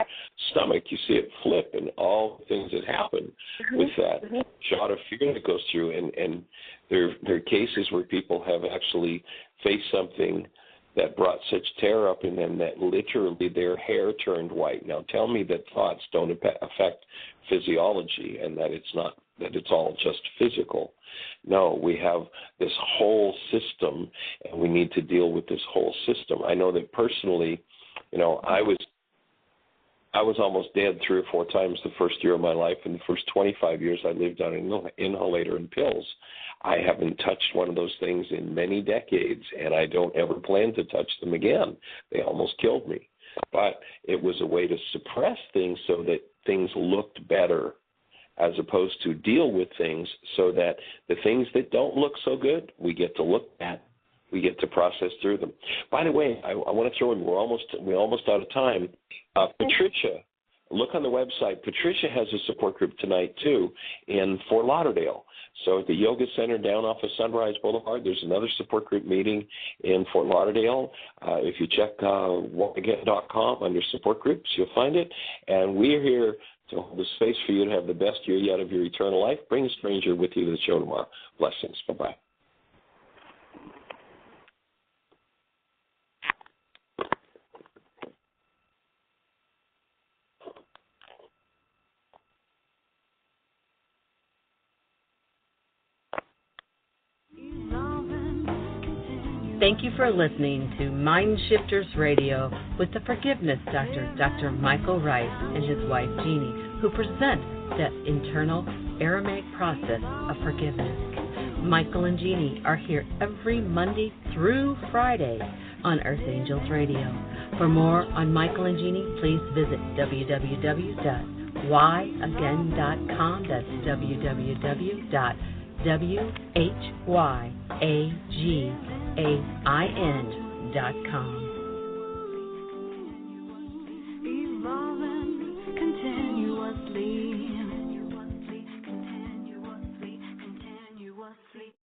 Speaker 3: stomach. You see it flip, and all the things that happen with that shot of fear that goes through. And there are cases where people have actually faced something that brought such terror up in them that literally their hair turned white. Now tell me that thoughts don't affect physiology and that it's all just physical. No, we have this whole system, and we need to deal with this whole system. I know that personally, I was almost dead 3 or 4 times the first year of my life. In the first 25 years, I lived on an inhalator and pills. I haven't touched one of those things in many decades, and I don't ever plan to touch them again. They almost killed me. But it was a way to suppress things so that things looked better, as opposed to deal with things so that the things that don't look so good, we get to look at, we get to process through them. By the way, I want to throw in, we're almost out of time. Patricia, look on the website. Patricia has a support group tonight, too, in Fort Lauderdale. So at the Yoga Center down off of Sunrise Boulevard, there's another support group meeting in Fort Lauderdale. If you check whatagain.com under support groups, you'll find it. And we're here to hold the space for you to have the best year yet of your eternal life. Bring a stranger with you to the show tomorrow. Blessings. Bye-bye.
Speaker 2: Evolving,
Speaker 1: Thank you for listening to Mind Shifters Radio with the Forgiveness Doctor, Dr. Michael Ryce, and his wife Jeanie, who present the internal Aramaic process of forgiveness. Michael and Jeanie are here every Monday through Friday on Earth Angels Radio. For more on Michael and Jeanie, please visit www.whyagain.com. That's www.whyagain.com.